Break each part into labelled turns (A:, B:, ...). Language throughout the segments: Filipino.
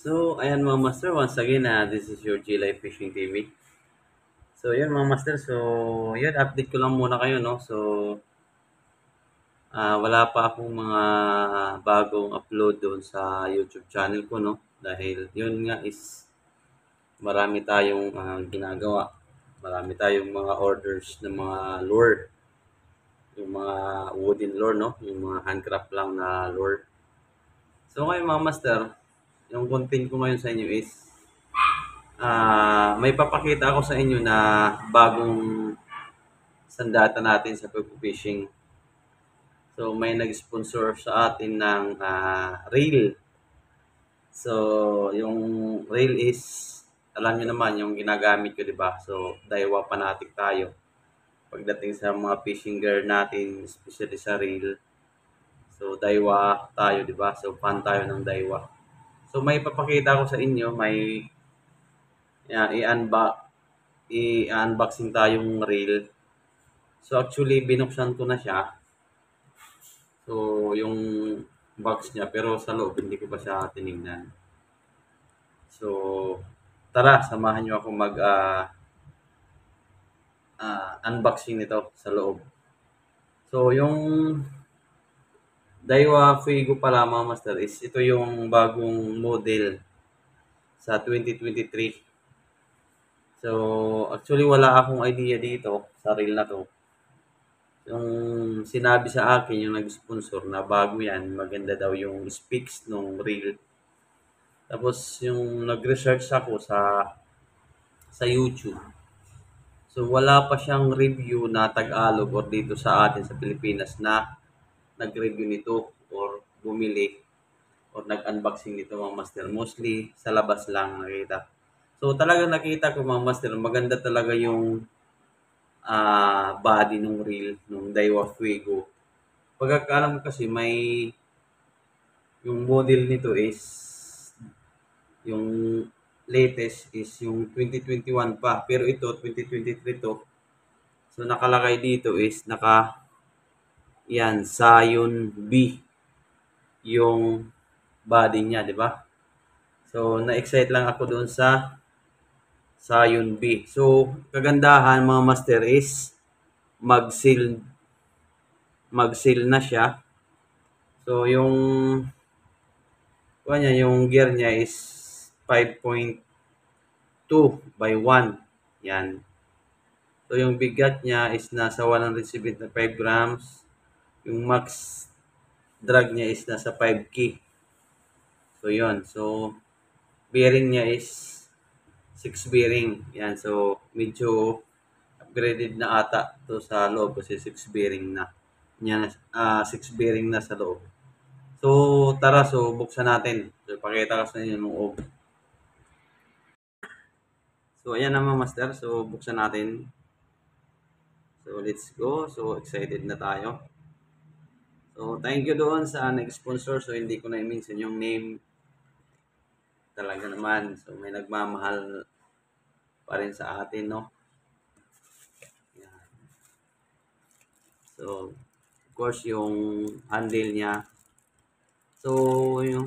A: So, ayan mga master, once again, this is your G-Life Fishing TV. So, yun mga master, so, yun, update ko lang muna kayo, no? So, wala pa akong mga bagong upload doon sa YouTube channel ko, no? Dahil yun nga is marami tayong ginagawa. Marami tayong mga orders ng mga lure, yung mga wooden lure, no? Yung mga handcraft lang na lure. So, ngayon mga master, yung content ko ngayon sa inyo is may papakita ako sa inyo na bagong sandata natin sa pag-fishing. So, may nag-sponsor sa atin ng reel. So, yung reel is, alam niyo naman, yung ginagamit ko, di ba? So, Daiwa fanatic tayo. Pagdating sa mga fishing gear natin, especially sa reel. So, Daiwa tayo, di ba? So, fan tayo ng Daiwa. So, may papakita ko sa inyo, may i-unbox i-unboxing tayong reel. So actually binuksan ko na siya. So yung box niya pero sa loob hindi ko pa siya tinignan. So tara samahan niyo ako mag unboxing nito sa loob. So yung Daiwa Fuego pala mga master is ito yung bagong model sa 2023. So actually wala akong idea dito sa reel na to. Yung sinabi sa akin, yung nag-sponsor na bago yan, maganda daw yung specs nung reel. Tapos yung nag-research ako sa YouTube. So wala pa siyang review na Tagalog or dito sa atin sa Pilipinas na nag-review nito or bumili or nag-unboxing nito mga master. Mostly sa labas lang nakita. So talaga nakita ko mga master, maganda talaga yung body nung reel, nung Daiwa Fuego. Pagkakaalam ko kasi may yung model nito is yung latest is yung 2021 pa. Pero ito 2023 to. So nakalagay dito is yan Scion B yung body niya, di ba? So na-excite lang ako doon sa Scion B. So kagandahan mga master is mag-seal mag-seal na siya. So yung yung gear niya is 5.2 by 1. Yan. So, yung bigat niya is nasa 175 grams. Yung max drag niya is nasa 5K. So, yun. So, bearing niya is 6 bearing. Yan. So, medyo upgraded na ata to sa loob kasi 6 bearing na. Yan, 6 bearing na sa loob. So, tara. So, buksan natin. So, pakita ko sa inyo yung loob. So, ayan naman, master. So, buksan natin. So, let's go. So, excited na tayo. So, thank you doon sa nag-sponsor. So, hindi ko na i-mention yung name. Talaga naman. So, may nagmamahal pa rin sa atin, no? Yan. So, of course, yung handle niya. So, yung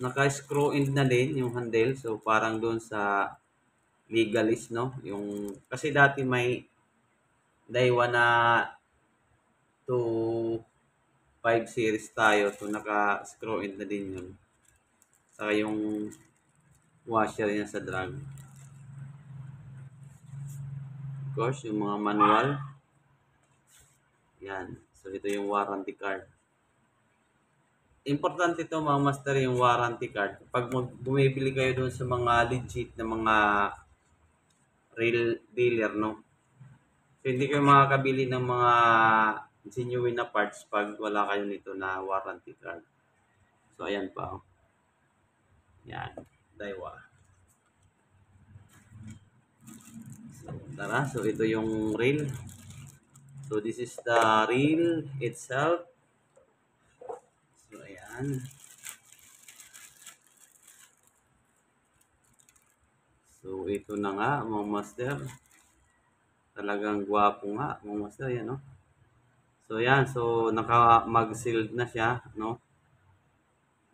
A: naka-screw in na din yung handle. So, parang doon sa legalist, no? Yung, kasi dati may Daiwa na 2.5 series tayo. So, naka-screw in na din yun. Saka yung washer niya sa drag. Of course, yung mga manual. Yan. So, ito yung warranty card. Importante ito mga master yung warranty card. Pag bumibili kayo doon sa mga legit na mga real dealer, no? So, hindi kayo makakabili ng mga genuine na parts pag wala kayo nito na warranty card. So, ayan pa. Oh. Yan. Daiwa. So, tara. So, ito yung reel. So, this is the reel itself. So, ayan. So, ito na nga, mga master. Talagang gwapo nga, mga master, yan, no? So, yan. So, naka-mag-sealed na siya, no?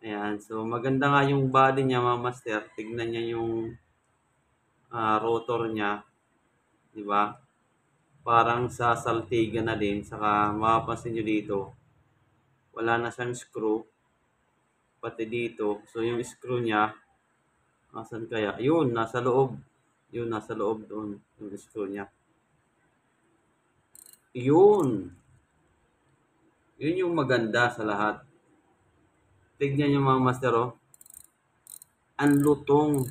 A: Ayan, so maganda nga yung body niya mga master. Tignan niya yung rotor niya, di ba? Parang sa saltigan na din. Saka mapapansin nyo dito, wala na siyang screw. Pati dito. So yung screw niya, asan kaya? Yun, nasa loob. Yun, nasa loob doon. Yung screw niya. Yun. Yun yung maganda sa lahat. Tignan nyo mga master, oh. Ang lutong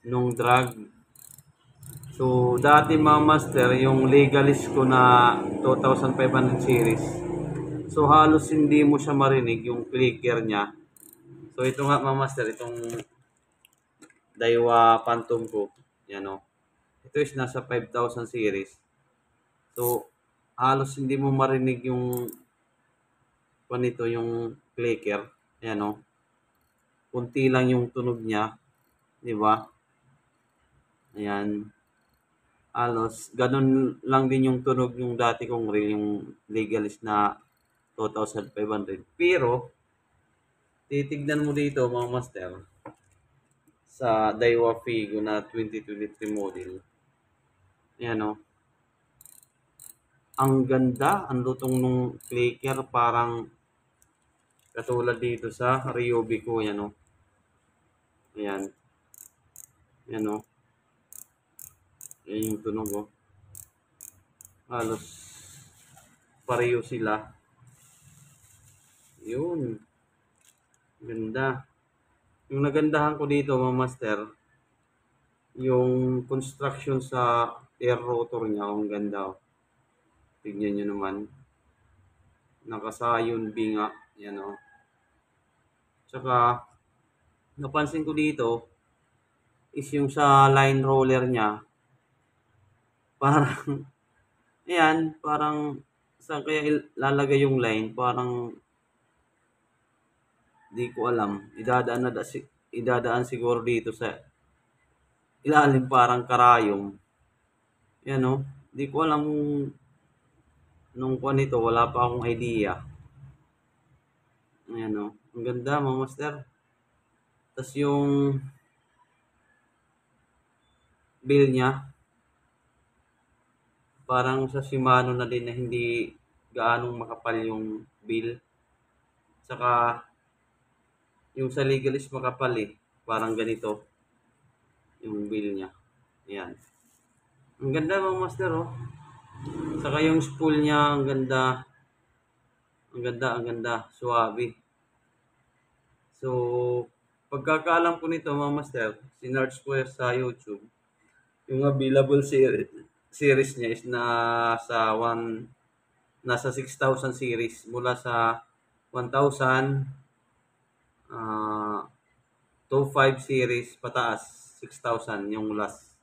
A: nung drag. So, dati mga master, yung legalist ko na 2500 series. So, halos hindi mo siya marinig yung clicker niya. So, ito nga mga master, itong Daiwa Phantom ko. Yan o. Ito is nasa 5000 series. So, halos hindi mo marinig yung panito, yung clicker. Yan o. Kunti lang yung tunog niya. Di ba? Ayan. Halos, ganun lang din yung tunog yung dati kong reel, yung legalist na 2,500. Pero, titignan mo dito mga master, sa Daiwa Figo na 2023 model. Ayan o. Ang ganda, ang lutong nung clicker, parang katulad dito sa Ryobi ko. Ayan o. Ayan. Ayan o. Ayan yung tunog o. Halos pareho sila. Yun. Ganda. Yung nagandahan ko dito mga master, yung construction sa air rotor niya, ang ganda. Tignan nyo naman. Nakasayon binga. Yan o. Tsaka, napansin ko dito, is yung sa line roller niya, parang, ayan, parang, saan kaya lalagay yung line? Parang, di ko alam. Idadaan siguro dito sa ilalim, parang karayom. Yan o. Di ko alam nung kuha nito, wala pa akong idea. Ayan o. Ang ganda mga master. Tapos yung bill niya, parang sa Shimano na din na hindi gaanong makapal yung bill. Saka yung sa legalist makapal eh. Parang ganito yung bill niya. Ayan. Ang ganda mga master oh. Saka yung spool niya, ang ganda. Ang ganda, ang ganda. Suwabe. So, pagkakaalam ko nito mga master, sinearch ko sa YouTube, yung available series niya is nasa 6,000 series mula sa 1,000 to 5 series pataas, 6,000 yung last.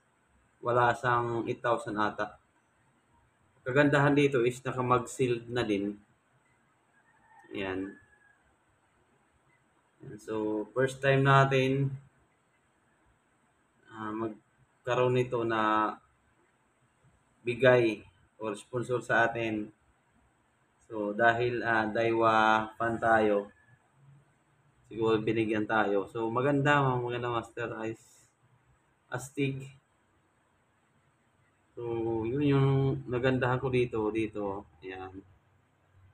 A: Wala sang 8,000 ata. Kagandahan dito is naka-mag-sealed na din. Ayan. So, first time natin magkaroon nito na bigay or sponsor sa atin. So, dahil Daiwa fan tayo, siguro binigyan tayo. So, maganda master astig. So, yun yung nagandahan ko dito. Ayan.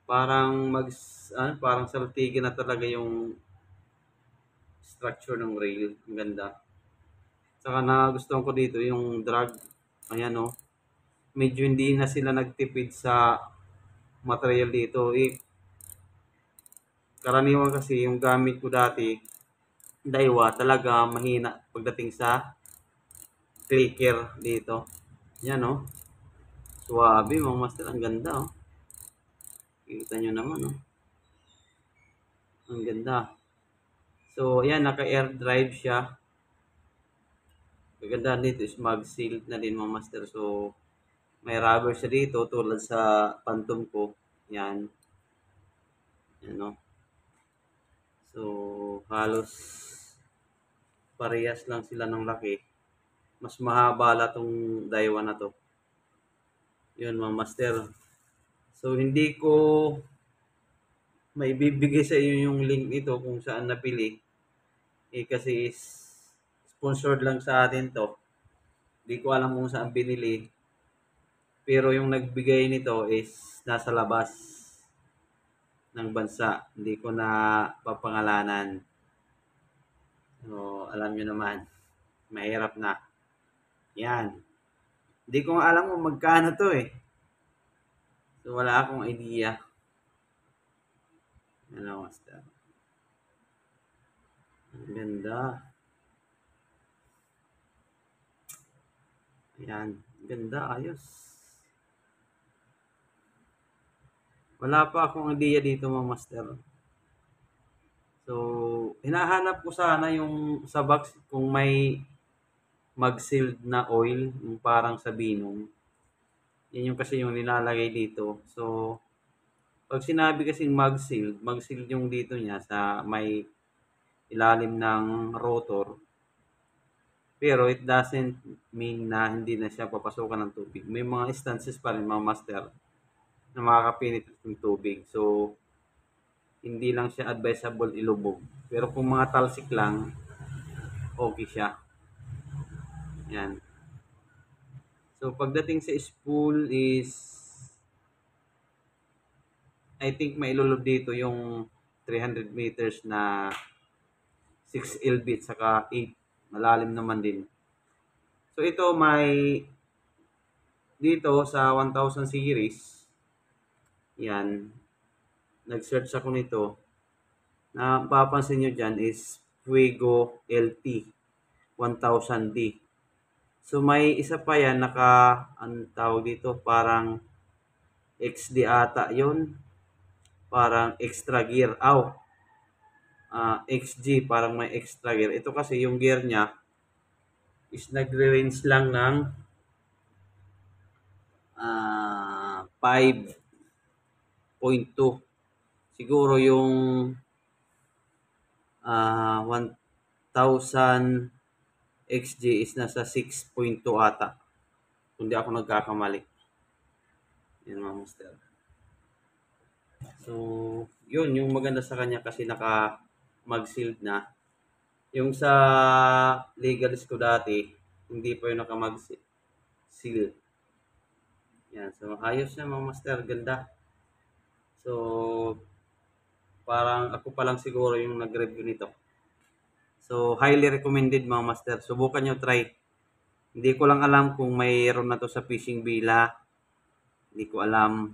A: Parang saltigan na talaga yung structure ng rail. Ang ganda. Saka nagustuhan ko dito yung drag. Ayan o. Medyo hindi na sila nagtipid sa material dito. Karaniwan kasi yung gamit ko dati, Daiwa, talaga mahina pagdating sa clicker dito. Yan o. Suwabe mga master. Ang ganda o. Kita nyo naman o. Ang ganda. So, ayan, naka-air drive siya. Maganda dito is mag-sealed na din mga master. So, may rubber siya dito tulad sa Phantom ko. Yan. Yan o. So, halos parehas lang sila ng laki. Mas mahaba la tong Daiwa na to. Yun mga master. So, hindi ko maibibigay sa iyo yung link nito kung saan napili. Eh, kasi is sponsored lang sa atin 'to. Di ko alam kung saan binili, pero yung nagbigay nito is nasa labas ng bansa. Hindi ko na papangalanan. So, alam niyo naman, mahirap na. Yan. Hindi ko nga alam kung magkano 'to, eh. So, wala akong idea. Ano, basta. Ang ganda. Ayan. Ang ganda, ayos. Wala pa akong idea dito, mga master. So, hinahanap ko sana yung sa box kung may mag-sealed na oil, yung parang sa Binom. Yan yung kasi yung nilalagay dito. So, pag sinabi kasing mag-sealed yung dito niya sa may ilalim ng rotor. Pero it doesn't mean na hindi na siya papasukan ng tubig. May mga instances pa rin, mga master, na makakapinit ng tubig. So, hindi lang siya advisable ilubog. Pero kung mga talsik lang, okay siya. Yan. So, pagdating sa spool is, I think mailulog dito yung 300 meters na 6 lbit saka 8. Malalim naman din. So, ito may dito sa 1000 series. Yan. Nag-search ako nito. Na papansin nyo dyan is Fuego LT 1000D. So, may isa pa yan ang tawag dito, parang XD ata yon, parang extra gear. XG, parang may extra gear. Ito kasi yung gear niya is nagre-range lang ng 5.2. Siguro yung 1000 XG is nasa 6.2 ata. Kung di ako nagkakamali. Yan, mga master. So, yun yung maganda sa kanya kasi naka mag-sealed na. Yung sa Legalis ko dati, hindi pa yung naka mag-seal. Yan. So, ayos na, mga master. Ganda. So, parang ako pa lang siguro yung nag-review nito. So, highly recommended, mga master. Subukan nyo, try. Hindi ko lang alam kung mayroon na to sa fishing villa. Hindi ko alam.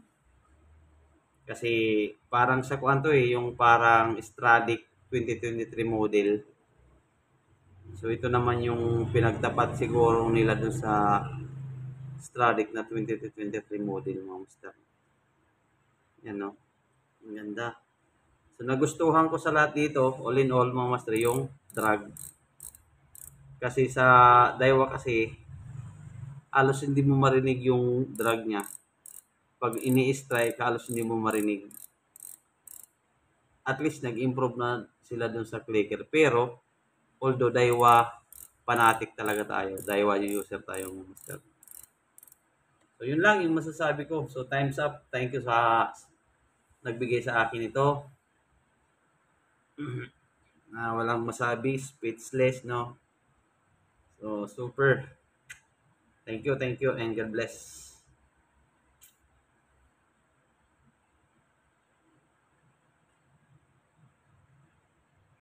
A: Kasi parang sa kuan to, yung parang Stradic 2023 model. So, ito naman yung pinagtapat siguro nila dun sa Stradic na 2023 model, mga master. Yan, no? Ang ganda. So, nagustuhan ko sa lahat dito, all in all, mga master, yung drag. Kasi sa Daiwa kasi, halos hindi mo marinig yung drag niya. Pag ini-strike, halos hindi mo marinig. At least, nag-improve na sila dun sa clicker. Pero, although Daiwa fanatic talaga tayo, Daiwa user tayo, mga master. So, yun lang yung masasabi ko. So, time's up. Thank you sa nagbigay sa akin ito. Walang masabi, speechless, no? So, super. Thank you, and God bless.